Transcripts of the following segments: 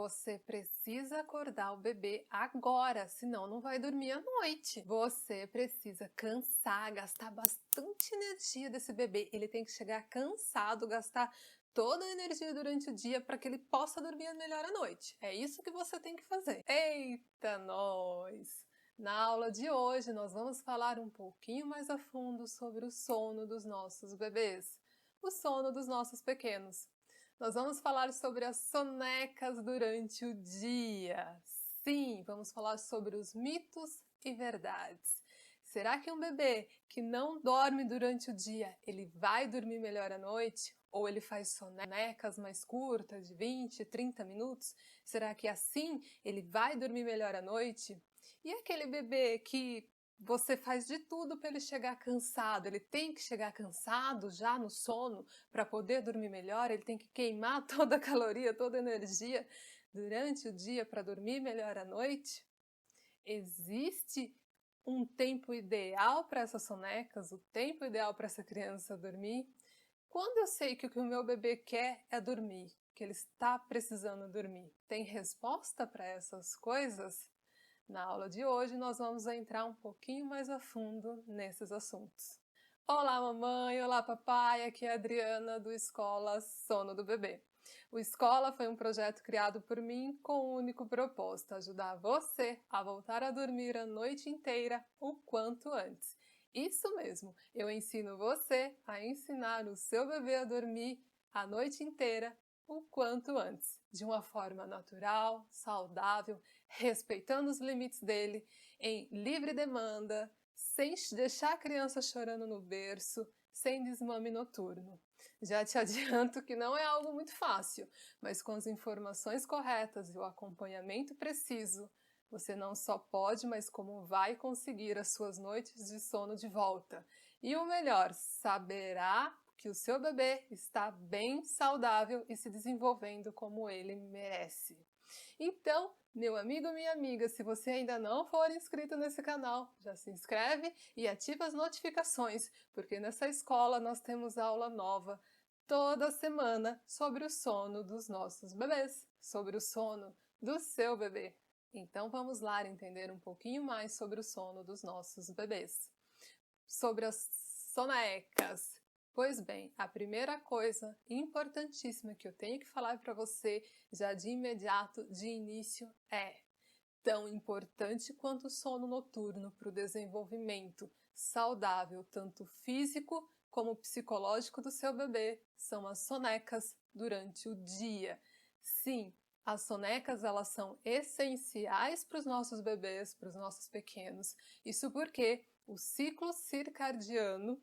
Você precisa acordar o bebê agora, senão não vai dormir à noite. Você precisa cansar, gastar bastante energia desse bebê. Ele tem que chegar cansado, gastar toda a energia durante o dia para que ele possa dormir melhor à noite. É isso que você tem que fazer. Eita, nós! Na aula de hoje, nós vamos falar um pouquinho mais a fundo sobre o sono dos nossos bebês, o sono dos nossos pequenos. Nós vamos falar sobre as sonecas durante o dia. Sim, vamos falar sobre os mitos e verdades. Será que um bebê que não dorme durante o dia, ele vai dormir melhor à noite? Ou ele faz sonecas mais curtas, de 20, 30 minutos? Será que assim ele vai dormir melhor à noite? E aquele bebê que você faz de tudo para ele chegar cansado, ele tem que chegar cansado já no sono para poder dormir melhor, ele tem que queimar toda a caloria, toda a energia durante o dia para dormir melhor à noite? Existe um tempo ideal para essas sonecas, o tempo ideal para essa criança dormir? Quando eu sei que o que o meu bebê quer é dormir, que ele está precisando dormir, tem resposta para essas coisas? Na aula de hoje, nós vamos entrar um pouquinho mais a fundo nesses assuntos. Olá, mamãe! Olá, papai! Aqui é a Adriana do Escola Sono do Bebê. O Escola foi um projeto criado por mim com o único propósito: ajudar você a voltar a dormir a noite inteira o quanto antes. Isso mesmo, eu ensino você a ensinar o seu bebê a dormir a noite inteira o quanto antes, de uma forma natural, saudável, respeitando os limites dele, em livre demanda, sem deixar a criança chorando no berço, sem desmame noturno. Já te adianto que não é algo muito fácil, mas com as informações corretas e o acompanhamento preciso, você não só pode, mas como vai conseguir as suas noites de sono de volta. E o melhor, saberá que o seu bebê está bem saudável e se desenvolvendo como ele merece. Então, meu amigo, minha amiga, se você ainda não for inscrito nesse canal, já se inscreve e ativa as notificações, porque nessa escola nós temos aula nova toda semana sobre o sono dos nossos bebês, sobre o sono do seu bebê. Então vamos lá entender um pouquinho mais sobre o sono dos nossos bebês. Sobre as sonecas. Pois bem, a primeira coisa importantíssima que eu tenho que falar para você já de imediato, de início, é tão importante quanto o sono noturno para o desenvolvimento saudável, tanto físico como psicológico do seu bebê, são as sonecas durante o dia. Sim, as sonecas elas são essenciais para os nossos bebês, para os nossos pequenos. Isso porque o ciclo circadiano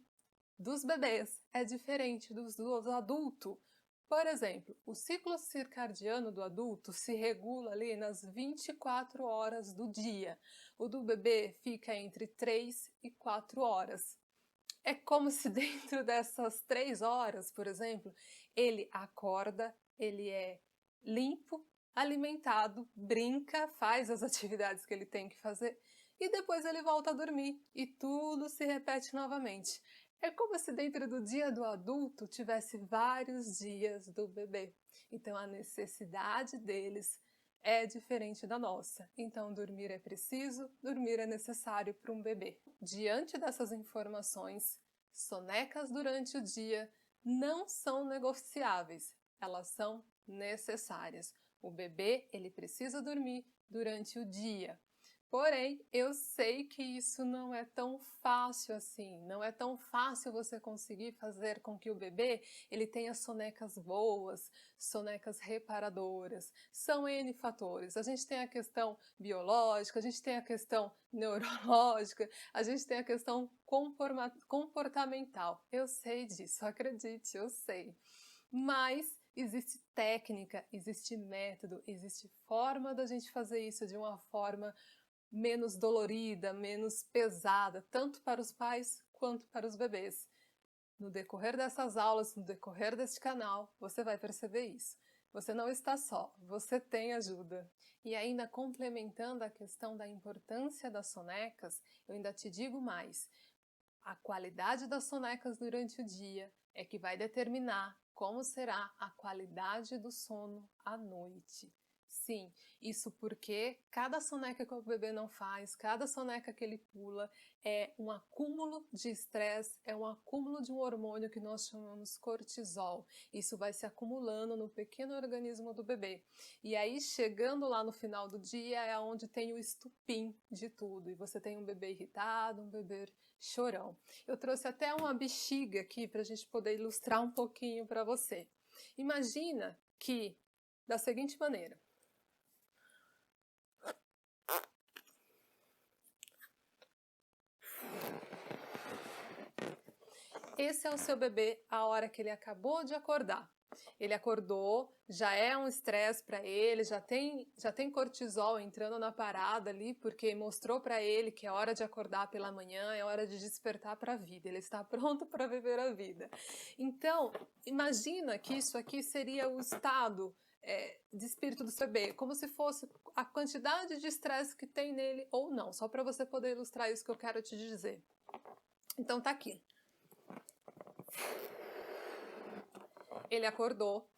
dos bebês é diferente do adulto. Por exemplo, o ciclo circadiano do adulto se regula ali nas 24 horas do dia. O do bebê fica entre 3 e 4 horas. É como se dentro dessas 3 horas, por exemplo, ele acorda, ele é limpo, alimentado, brinca, faz as atividades que ele tem que fazer e depois ele volta a dormir e tudo se repete novamente. É como se dentro do dia do adulto tivesse vários dias do bebê. Então a necessidade deles é diferente da nossa. Então dormir é preciso, dormir é necessário para um bebê. Diante dessas informações, sonecas durante o dia não são negociáveis, elas são necessárias. O bebê, ele precisa dormir durante o dia. Porém, eu sei que isso não é tão fácil assim, não é tão fácil você conseguir fazer com que o bebê ele tenha sonecas boas, sonecas reparadoras. São N fatores. A gente tem a questão biológica, a gente tem a questão neurológica, a gente tem a questão comportamental. Eu sei disso, acredite, eu sei. Mas existe técnica, existe método, existe forma da gente fazer isso de uma forma menos dolorida, menos pesada, tanto para os pais quanto para os bebês. No decorrer dessas aulas, no decorrer deste canal, você vai perceber isso. Você não está só, você tem ajuda. E ainda complementando a questão da importância das sonecas, eu ainda te digo mais. A qualidade das sonecas durante o dia é que vai determinar como será a qualidade do sono à noite. Sim, isso porque cada soneca que o bebê não faz, cada soneca que ele pula, é um acúmulo de estresse, é um acúmulo de um hormônio que nós chamamos cortisol. Isso vai se acumulando no pequeno organismo do bebê. E aí, chegando lá no final do dia, é onde tem o estupim de tudo. E você tem um bebê irritado, um bebê chorão. Eu trouxe até uma bexiga aqui para a gente poder ilustrar um pouquinho para você. Imagina que, da seguinte maneira, esse é o seu bebê a hora que ele acabou de acordar. Ele acordou, já é um estresse para ele, já tem cortisol entrando na parada ali, porque mostrou para ele que é hora de acordar pela manhã, é hora de despertar para a vida, ele está pronto para viver a vida. Então, imagina que isso aqui seria o estado de espírito do seu bebê, como se fosse a quantidade de estresse que tem nele ou não, só para você poder ilustrar isso que eu quero te dizer. Então tá aqui. Ele acordou,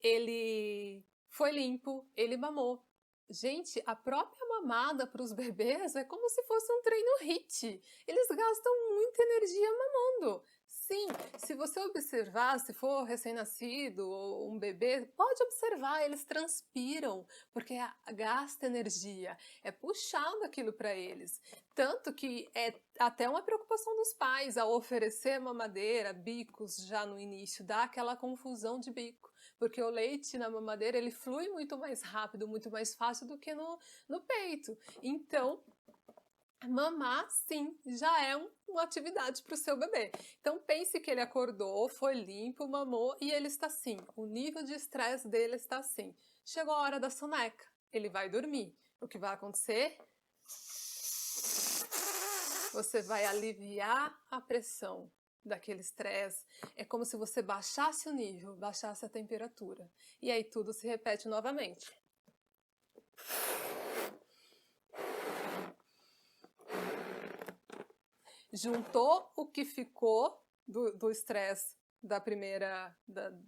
ele foi limpo, ele mamou. Gente, a própria mamada para os bebês é como se fosse um treino HIIT. Eles gastam muita energia mamando. Sim, se você observar, se for recém-nascido ou um bebê, pode observar, eles transpiram, porque gasta energia, é puxado aquilo para eles. Tanto que é até uma preocupação dos pais ao oferecer mamadeira, bicos já no início, dá aquela confusão de bico, porque o leite na mamadeira ele flui muito mais rápido, muito mais fácil do que no peito. Então, mamar, sim, já é uma atividade para o seu bebê. Então pense que ele acordou, foi limpo, mamou e ele está assim. O nível de estresse dele está assim. Chegou a hora da soneca, ele vai dormir. O que vai acontecer? Você vai aliviar a pressão daquele estresse. É como se você baixasse o nível, baixasse a temperatura. E aí tudo se repete novamente. Juntou o que ficou do estresse da primeira,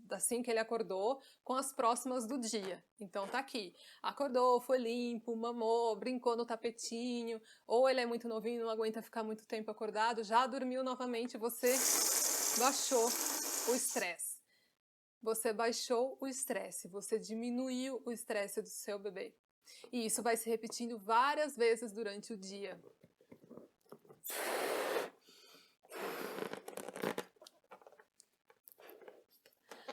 assim que ele acordou, com as próximas do dia. Então tá aqui, acordou, foi limpo, mamou, brincou no tapetinho, ou ele é muito novinho, não aguenta ficar muito tempo acordado, já dormiu novamente, você baixou o estresse. Você baixou o estresse, você diminuiu o estresse do seu bebê. E isso vai se repetindo várias vezes durante o dia.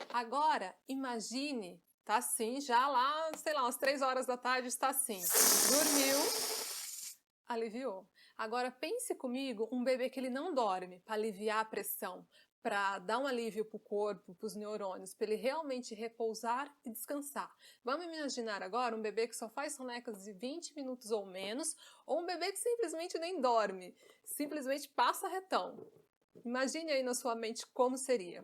Agora, imagine, tá assim, já lá, sei lá, umas 3 horas da tarde, está assim. Dormiu, aliviou. Agora, pense comigo um bebê que ele não dorme, para aliviar a pressão, para dar um alívio para o corpo, para os neurônios, para ele realmente repousar e descansar. Vamos imaginar agora um bebê que só faz sonecas de 20 minutos ou menos, ou um bebê que simplesmente nem dorme, simplesmente passa retão. Imagine aí na sua mente como seria.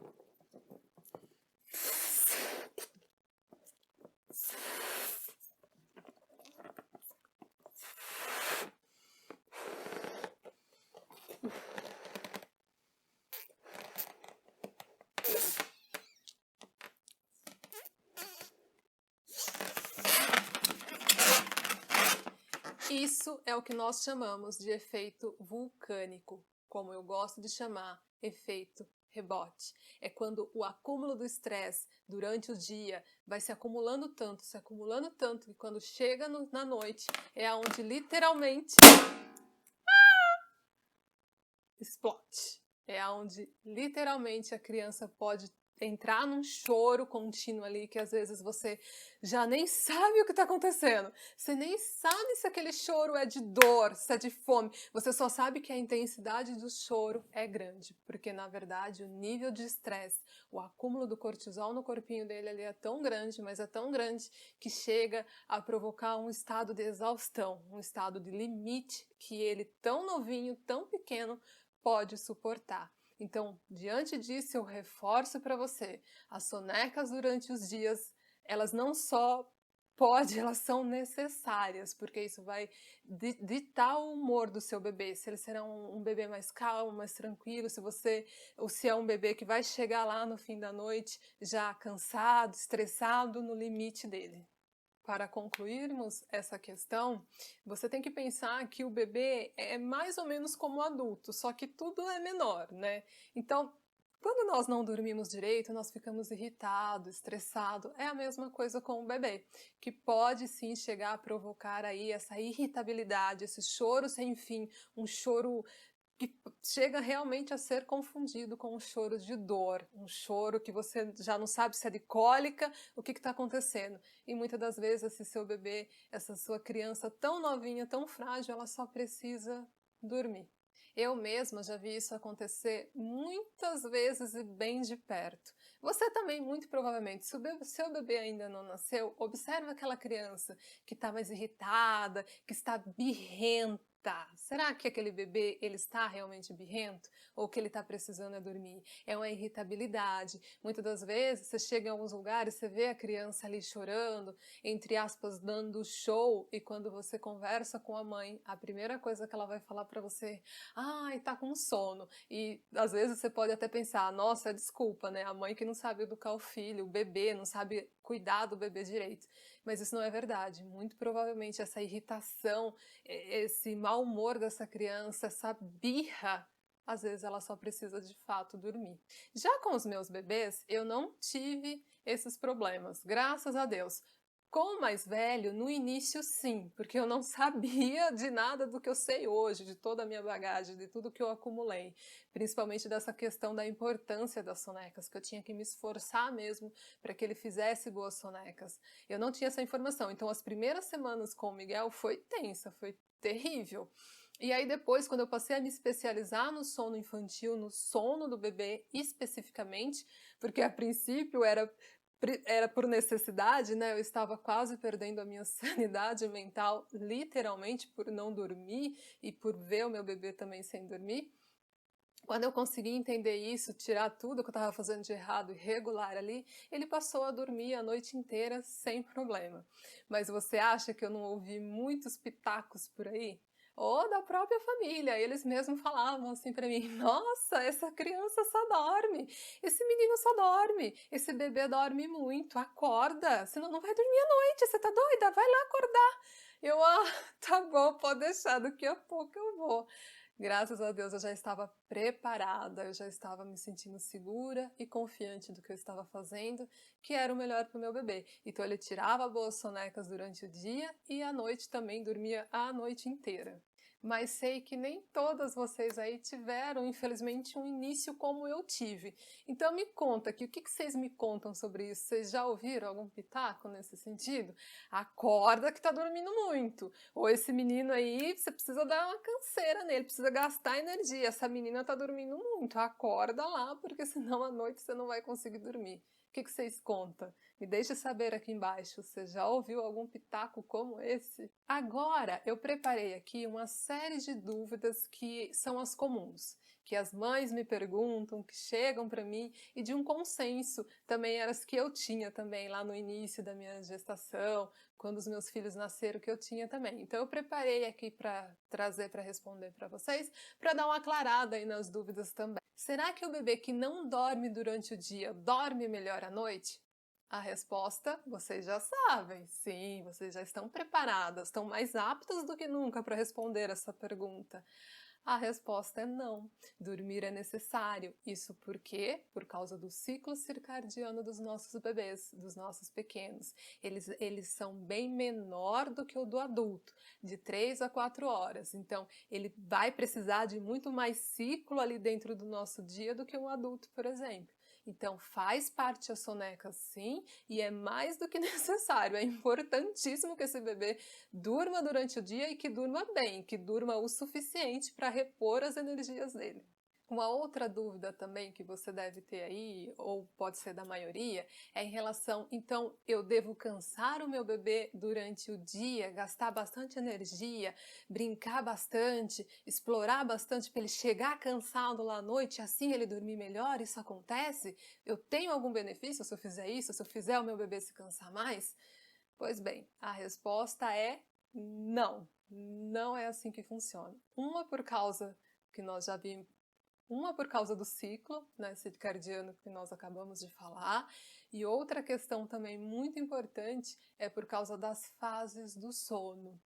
Isso é o que nós chamamos de efeito vulcânico, como eu gosto de chamar, efeito rebote. É quando o acúmulo do estresse durante o dia vai se acumulando tanto, que quando chega na noite é onde literalmente explode. É onde literalmente a criança pode entrar num choro contínuo ali, que às vezes você já nem sabe o que está acontecendo. Você nem sabe se aquele choro é de dor, se é de fome. Você só sabe que a intensidade do choro é grande, porque na verdade o nível de estresse, o acúmulo do cortisol no corpinho dele ali é tão grande, mas é tão grande que chega a provocar um estado de exaustão, um estado de limite que ele, tão novinho, tão pequeno, pode suportar. Então, diante disso, eu reforço para você, as sonecas durante os dias, elas não só podem, elas são necessárias, porque isso vai ditar o humor do seu bebê, se ele será um bebê mais calmo, mais tranquilo, ou se é um bebê que vai chegar lá no fim da noite já cansado, estressado, no limite dele. para concluirmos essa questão, você tem que pensar que o bebê é mais ou menos como o adulto, só que tudo é menor, né? Então, quando nós não dormimos direito, nós ficamos irritados, estressados. É a mesma coisa com o bebê, que pode sim chegar a provocar aí essa irritabilidade, esse choro sem fim, um choro que chega realmente a ser confundido com um choro de dor, um choro que você já não sabe se é de cólica, o que está acontecendo. E muitas das vezes esse seu bebê, essa sua criança tão novinha, tão frágil, ela só precisa dormir. Eu mesma já vi isso acontecer muitas vezes e bem de perto. Você também, muito provavelmente, se o seu bebê ainda não nasceu, observa aquela criança que está mais irritada, que está birrenta. Será que aquele bebê ele está realmente birrento? Ou que ele está precisando é dormir? É uma irritabilidade. Muitas das vezes você chega em alguns lugares, você vê a criança ali chorando, entre aspas, dando show, e quando você conversa com a mãe, a primeira coisa que ela vai falar para você: ai, tá com sono. E às vezes você pode até pensar, nossa, é desculpa, né? A mãe que não sabe educar o filho, o bebê, não sabe cuidar do bebê direito. Mas isso não é verdade. Muito provavelmente essa irritação, esse mau humor dessa criança, essa birra, às vezes ela só precisa de fato dormir. Já com os meus bebês, eu não tive esses problemas, graças a Deus. Com o mais velho, no início sim, porque eu não sabia de nada do que eu sei hoje, de toda a minha bagagem, de tudo que eu acumulei, principalmente dessa questão da importância das sonecas, que eu tinha que me esforçar mesmo para que ele fizesse boas sonecas. Eu não tinha essa informação, então as primeiras semanas com o Miguel foi tensa, foi terrível. E aí depois, quando eu passei a me especializar no sono infantil, no sono do bebê especificamente, porque a princípio era por necessidade, né? Eu estava quase perdendo a minha sanidade mental, literalmente, por não dormir e por ver o meu bebê também sem dormir. Quando eu consegui entender isso, tirar tudo que eu estava fazendo de errado e regular ali, ele passou a dormir a noite inteira sem problema. Mas você acha que eu não ouvi muitos pitacos por aí? Ou da própria família, eles mesmos falavam assim para mim: nossa, essa criança só dorme, esse menino só dorme, esse bebê dorme muito, acorda, senão não vai dormir à noite, você tá doida? Vai lá acordar. Eu, tá bom, pode deixar, daqui a pouco eu vou. Graças a Deus eu já estava preparada, eu já estava me sentindo segura e confiante do que eu estava fazendo, que era o melhor para o meu bebê. Então ele tirava boas sonecas durante o dia e à noite também dormia a noite inteira. Mas sei que nem todas vocês aí tiveram, infelizmente, um início como eu tive. Então me conta aqui, o que vocês me contam sobre isso? Vocês já ouviram algum pitaco nesse sentido? Acorda que tá dormindo muito. Ou esse menino aí, você precisa dar uma canseira nele, precisa gastar energia. Essa menina tá dormindo muito, acorda lá, porque senão à noite você não vai conseguir dormir. O que vocês contam? Me deixe saber aqui embaixo, você já ouviu algum pitaco como esse? Agora, eu preparei aqui uma série de dúvidas que são as comuns, que as mães me perguntam, que chegam para mim, e de um consenso também eram as que eu tinha também lá no início da minha gestação, quando os meus filhos nasceram, que eu tinha também. Então eu preparei aqui para trazer para responder para vocês, para dar uma aclarada aí nas dúvidas também. Será que o bebê que não dorme durante o dia dorme melhor à noite? A resposta, vocês já sabem. Sim, vocês já estão preparadas, estão mais aptas do que nunca para responder essa pergunta. A resposta é não. Dormir é necessário. Isso por quê? Por causa do ciclo circadiano dos nossos bebês, dos nossos pequenos. Eles são bem menor do que o do adulto, de 3 a 4 horas. Então, ele vai precisar de muito mais ciclo ali dentro do nosso dia do que um adulto, por exemplo. Então, faz parte a soneca sim, e é mais do que necessário. É importantíssimo que esse bebê durma durante o dia e que durma bem, que durma o suficiente para repor as energias dele. Uma outra dúvida também que você deve ter aí, ou pode ser da maioria, é em relação, então, eu devo cansar o meu bebê durante o dia, gastar bastante energia, brincar bastante, explorar bastante para ele chegar cansado lá à noite, assim ele dormir melhor? Isso acontece? Eu tenho algum benefício se eu fizer isso, se eu fizer o meu bebê se cansar mais? Pois bem, a resposta é não. Não é assim que funciona. Uma por causa que nós já vimos, uma por causa do ciclo, né, circadiano que nós acabamos de falar, E outra questão também muito importante é por causa das fases do sono.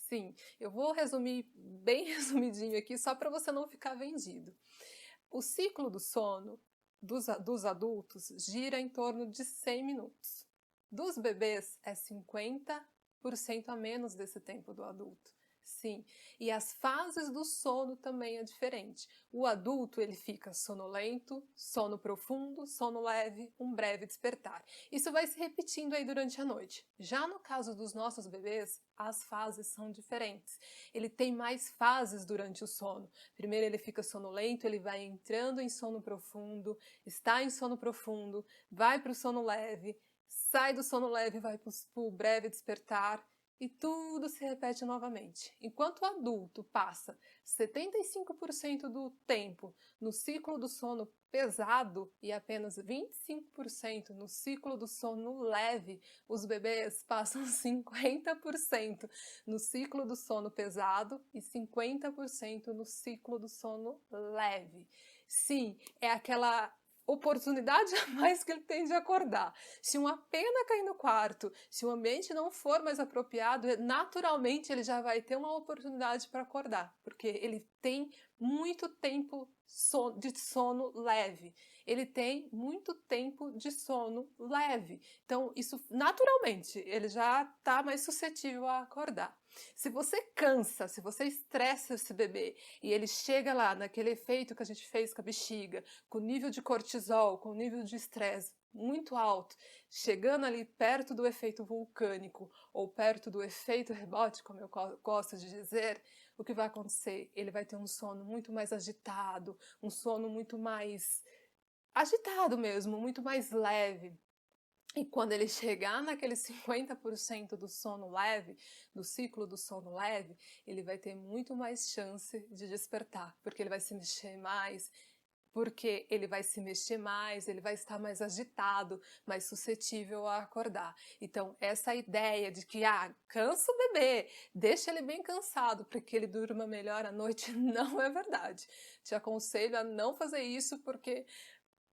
Sim, eu vou resumir bem resumidinho aqui só para você não ficar vendido. O ciclo do sono dos adultos gira em torno de 100 minutos. Dos bebês é 50% a menos desse tempo do adulto. Sim, e as fases do sono também é diferente. O adulto ele fica sonolento, sono profundo, sono leve, um breve despertar. Isso vai se repetindo aí durante a noite. Já no caso dos nossos bebês, as fases são diferentes. Ele tem mais fases durante o sono. Primeiro ele fica sonolento, ele vai entrando em sono profundo, está em sono profundo, vai para o sono leve, sai do sono leve e vai para o breve despertar. E tudo se repete novamente. Enquanto o adulto passa 75% do tempo no ciclo do sono pesado e apenas 25% no ciclo do sono leve, os bebês passam 50% no ciclo do sono pesado e 50% no ciclo do sono leve. Sim, é aquela oportunidade a mais que ele tem de acordar. Se uma pena cair no quarto, se o ambiente não for mais apropriado, naturalmente ele já vai ter uma oportunidade para acordar, porque ele tem muito tempo de sono leve. Ele tem muito tempo de sono leve. Então, isso naturalmente, ele já está mais suscetível a acordar. Se você cansa, se você estressa esse bebê e ele chega lá naquele efeito que a gente fez com a bexiga, com o nível de cortisol, com o nível de estresse muito alto, chegando ali perto do efeito vulcânico ou perto do efeito rebote, como eu gosto de dizer, o que vai acontecer? Ele vai ter um sono muito mais agitado, um sono muito mais agitado mesmo, muito mais leve. E quando ele chegar naquele 50% do sono leve, do ciclo do sono leve, ele vai ter muito mais chance de despertar, porque ele vai se mexer mais, ele vai estar mais agitado, mais suscetível a acordar. Então, essa ideia de que, cansa o bebê, deixa ele bem cansado para que ele durma melhor à noite, não é verdade. Te aconselho a não fazer isso porque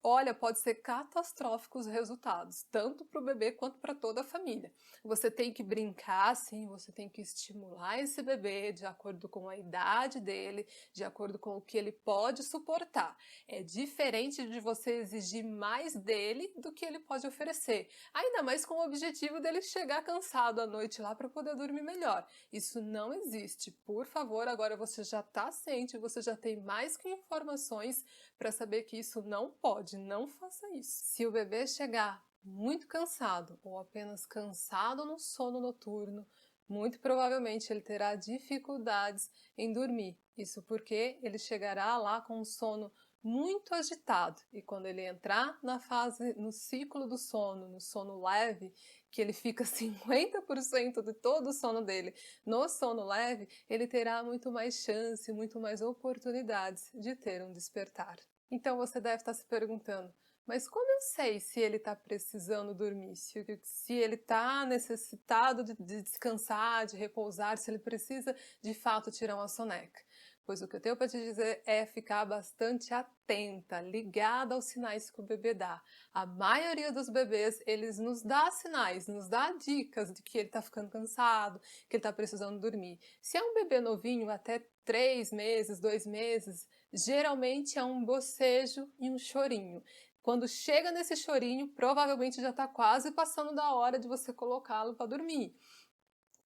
olha, pode ser catastrófico os resultados, tanto para o bebê quanto para toda a família. Você tem que brincar, sim, você tem que estimular esse bebê de acordo com a idade dele, de acordo com o que ele pode suportar. É diferente de você exigir mais dele do que ele pode oferecer, ainda mais com o objetivo dele chegar cansado à noite lá para poder dormir melhor. Isso não existe. Por favor, agora você já está ciente, você já tem mais que informações para saber que isso não pode, não faça isso. Se o bebê chegar muito cansado ou apenas cansado no sono noturno, muito provavelmente ele terá dificuldades em dormir. Isso porque ele chegará lá com um sono muito agitado e quando ele entrar no ciclo do sono, no sono leve, que ele fica 50% de todo o sono dele no sono leve, ele terá muito mais chance, muito mais oportunidades de ter um despertar. Então você deve estar se perguntando, mas como eu sei se ele está precisando dormir, se ele está necessitado de descansar, de repousar, se ele precisa de fato tirar uma soneca? Pois o que eu tenho para te dizer é ficar bastante atenta, ligada aos sinais que o bebê dá. A maioria dos bebês, eles nos dá sinais, nos dá dicas de que ele está ficando cansado, que ele está precisando dormir. Se é um bebê novinho, até 3 meses, 2 meses, geralmente é um bocejo e um chorinho. Quando chega nesse chorinho, provavelmente já está quase passando da hora de você colocá-lo para dormir.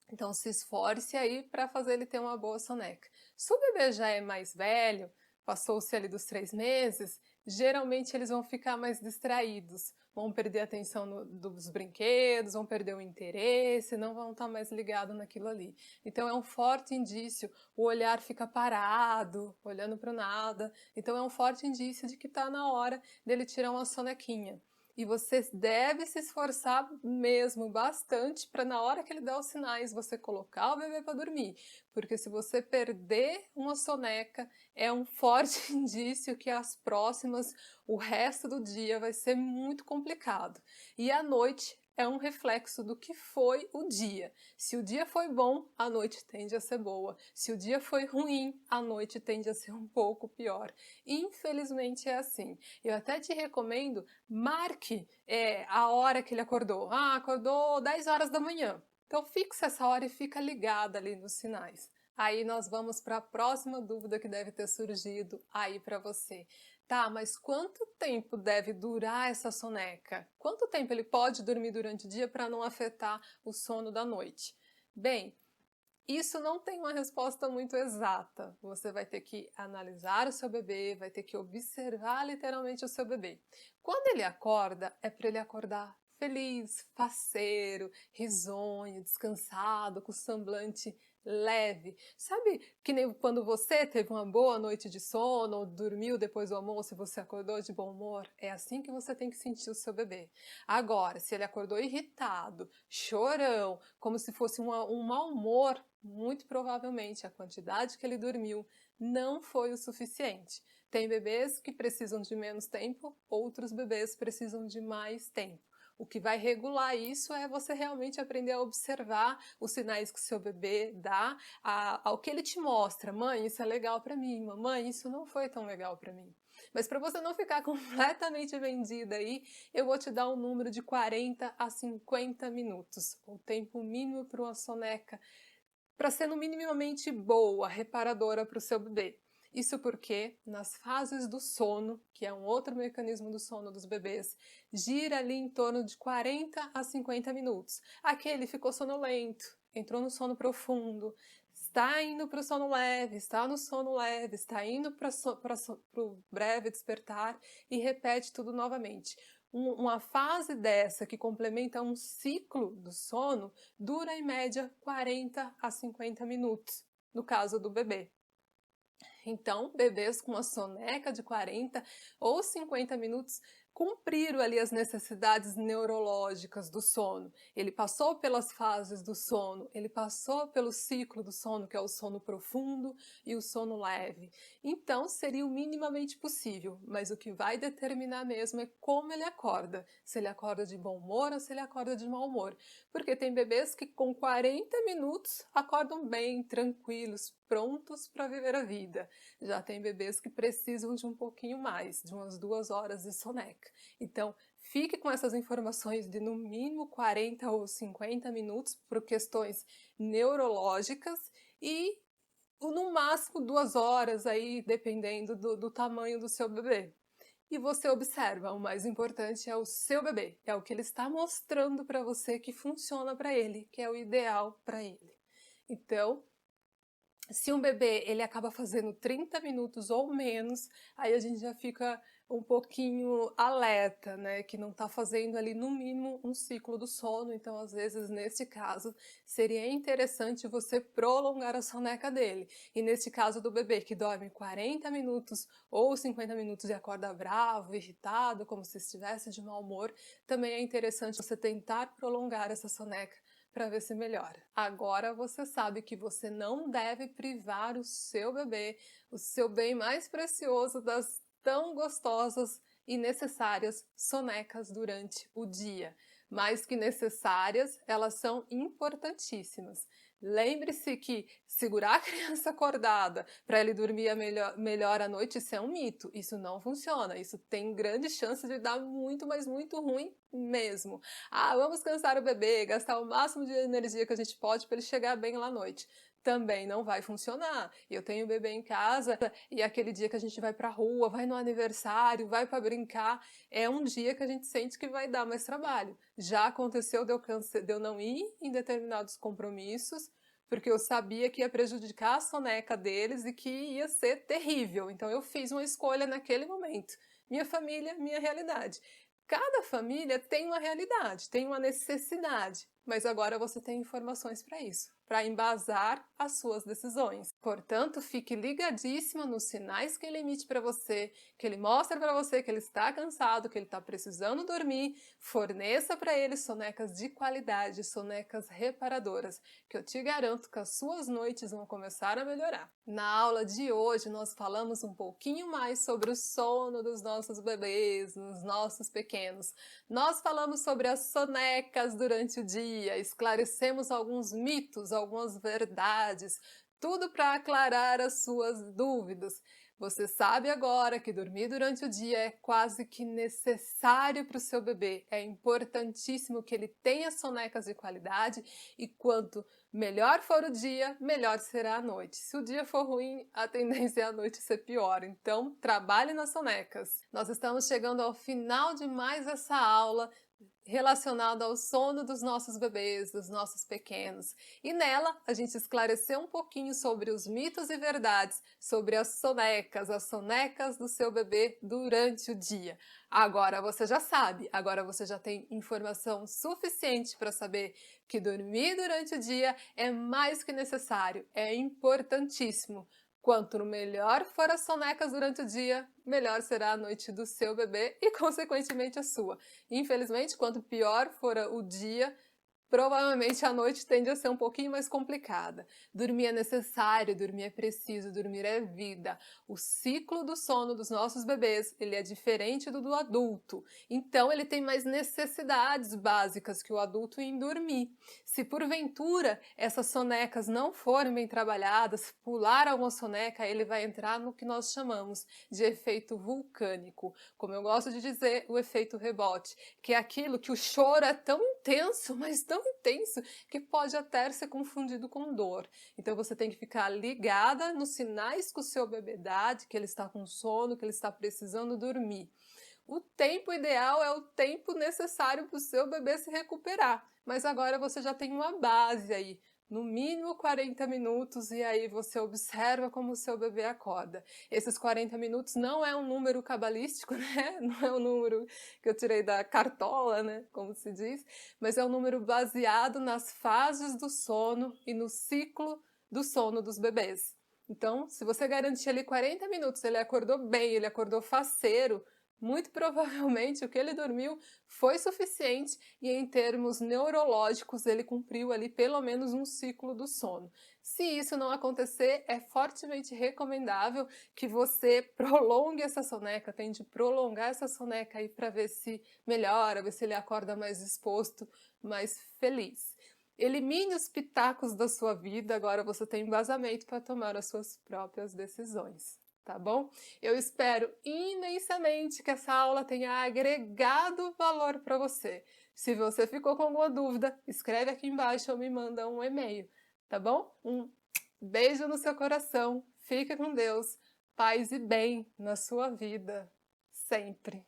Então se esforce aí para fazer ele ter uma boa soneca. Se o bebê já é mais velho, passou-se ali dos 3 meses, geralmente eles vão ficar mais distraídos, vão perder a atenção dos brinquedos, vão perder o interesse, não vão estar mais ligados naquilo ali. Então é um forte indício, o olhar fica parado, olhando para o nada, então é um forte indício de que está na hora dele tirar uma sonequinha. E você deve se esforçar mesmo bastante para na hora que ele der os sinais você colocar o bebê para dormir, porque se você perder uma soneca é um forte indício que as próximas, o resto do dia vai ser muito complicado. E à noite é um reflexo do que foi o dia. Se o dia foi bom, a noite tende a ser boa. Se o dia foi ruim, a noite tende a ser um pouco pior. Infelizmente é assim. Eu até te recomendo, marque a hora que ele acordou. Ah, acordou 10 horas da manhã. Então fixa essa hora e fica ligada ali nos sinais. Aí nós vamos para a próxima dúvida que deve ter surgido aí para você. Tá, mas quanto tempo deve durar essa soneca? Quanto tempo ele pode dormir durante o dia para não afetar o sono da noite? Bem, isso não tem uma resposta muito exata. Você vai ter que analisar o seu bebê, vai ter que observar literalmente o seu bebê. Quando ele acorda, é para ele acordar feliz, faceiro, risonho, descansado, com o semblante leve. Sabe que nem quando você teve uma boa noite de sono, ou dormiu depois do almoço e você acordou de bom humor? É assim que você tem que sentir o seu bebê. Agora, se ele acordou irritado, chorão, como se fosse um mau humor, muito provavelmente a quantidade que ele dormiu não foi o suficiente. Tem bebês que precisam de menos tempo, outros bebês precisam de mais tempo. O que vai regular isso é você realmente aprender a observar os sinais que o seu bebê dá, ao que ele te mostra. Mãe, isso é legal para mim. Mamãe, isso não foi tão legal para mim. Mas para você não ficar completamente vendida aí, eu vou te dar um número de 40 a 50 minutos, o tempo mínimo para uma soneca, para ser no minimamente boa, reparadora para o seu bebê. Isso porque nas fases do sono, que é um outro mecanismo do sono dos bebês, gira ali em torno de 40 a 50 minutos. Aquele ficou sonolento, entrou no sono profundo, está indo para o sono leve, está no sono leve, está indo para o breve despertar e repete tudo novamente. Uma fase dessa que complementa um ciclo do sono dura em média 40 a 50 minutos, no caso do bebê. Então, bebês com uma soneca de 40 ou 50 minutos cumpriram ali as necessidades neurológicas do sono. Ele passou pelas fases do sono, ele passou pelo ciclo do sono, que é o sono profundo e o sono leve. Então, seria o minimamente possível, mas o que vai determinar mesmo é como ele acorda. Se ele acorda de bom humor ou se ele acorda de mau humor. Porque tem bebês que com 40 minutos acordam bem, tranquilos, prontos para viver a vida. Já tem bebês que precisam de um pouquinho mais, de umas 2 horas de soneca. Então, fique com essas informações de no mínimo 40 ou 50 minutos por questões neurológicas e no máximo 2 horas aí, dependendo do tamanho do seu bebê. E você observa, o mais importante é o seu bebê, é o que ele está mostrando para você que funciona para ele, que é o ideal para ele. Então, se um bebê ele acaba fazendo 30 minutos ou menos, aí a gente já fica um pouquinho alerta, né? Que não está fazendo ali no mínimo um ciclo do sono. Então, às vezes, nesse caso, seria interessante você prolongar a soneca dele. E nesse caso do bebê que dorme 40 minutos ou 50 minutos e acorda bravo, irritado, como se estivesse de mau humor, também é interessante você tentar prolongar essa soneca para ver se melhora. Agora você sabe que você não deve privar o seu bebê, o seu bem mais precioso, das tão gostosas e necessárias sonecas durante o dia. Mais que necessárias, elas são importantíssimas. Lembre-se que segurar a criança acordada para ele dormir melhor à noite, isso é um mito. Isso não funciona. Isso tem grande chance de dar muito, mas muito ruim mesmo. Ah, vamos cansar o bebê, gastar o máximo de energia que a gente pode para ele chegar bem lá à noite. Também não vai funcionar. Eu tenho bebê em casa e aquele dia que a gente vai para a rua, vai no aniversário, vai para brincar, é um dia que a gente sente que vai dar mais trabalho. Já aconteceu de eu não ir em determinados compromissos, porque eu sabia que ia prejudicar a soneca deles e que ia ser terrível. Então eu fiz uma escolha naquele momento. Minha família, minha realidade. Cada família tem uma realidade, tem uma necessidade. mas agora você tem informações para isso, para embasar as suas decisões. Portanto, fique ligadíssima nos sinais que ele emite para você, que ele mostra para você que ele está cansado, que ele está precisando dormir. Forneça para ele sonecas de qualidade, sonecas reparadoras, que eu te garanto que as suas noites vão começar a melhorar. Na aula de hoje, nós falamos um pouquinho mais sobre o sono dos nossos bebês, dos nossos pequenos. Nós falamos sobre as sonecas durante o dia, esclarecemos alguns mitos, algumas verdades, tudo para aclarar as suas dúvidas. Você sabe agora que dormir durante o dia é quase que necessário para o seu bebê. É importantíssimo que ele tenha sonecas de qualidade e quanto melhor for o dia, melhor será a noite. Se o dia for ruim, a tendência é a noite ser pior. Então, trabalhe nas sonecas. Nós estamos chegando ao final de mais essa aula relacionada ao sono dos nossos bebês, dos nossos pequenos. E nela, a gente esclareceu um pouquinho sobre os mitos e verdades, sobre as sonecas do seu bebê durante o dia. Agora você já sabe, agora você já tem informação suficiente para saber que dormir durante o dia é mais que necessário, é importantíssimo. Quanto melhor for as sonecas durante o dia, melhor será a noite do seu bebê e, consequentemente, a sua. Infelizmente, quanto pior for o dia, provavelmente a noite tende a ser um pouquinho mais complicada. Dormir é necessário, dormir é preciso, dormir é vida. O ciclo do sono dos nossos bebês, ele é diferente do adulto. Então, ele tem mais necessidades básicas que o adulto em dormir. Se porventura essas sonecas não forem bem trabalhadas, pular alguma soneca, ele vai entrar no que nós chamamos de efeito vulcânico. Como eu gosto de dizer, o efeito rebote, que é aquilo que o choro é tão intenso, mas tão intenso, que pode até ser confundido com dor. Então você tem que ficar ligada nos sinais que o seu bebê dá, de que ele está com sono, que ele está precisando dormir. O tempo ideal é o tempo necessário para o seu bebê se recuperar, mas agora você já tem uma base aí, no mínimo 40 minutos, e aí você observa como o seu bebê acorda. Esses 40 minutos não é um número cabalístico, né? Não é um número que eu tirei da cartola, né? Como se diz, mas é um número baseado nas fases do sono e no ciclo do sono dos bebês. Então, se você garantir ali 40 minutos, ele acordou bem, ele acordou faceiro, muito provavelmente o que ele dormiu foi suficiente e em termos neurológicos ele cumpriu ali pelo menos um ciclo do sono. Se isso não acontecer, é fortemente recomendável que você prolongue essa soneca, tente prolongar essa soneca aí para ver se melhora, ver se ele acorda mais disposto, mais feliz. Elimine os pitacos da sua vida, agora você tem embasamento para tomar as suas próprias decisões. Tá bom? Eu espero imensamente que essa aula tenha agregado valor para você. Se você ficou com alguma dúvida, escreve aqui embaixo ou me manda um e-mail, tá bom? Um beijo no seu coração, fique com Deus, paz e bem na sua vida, sempre.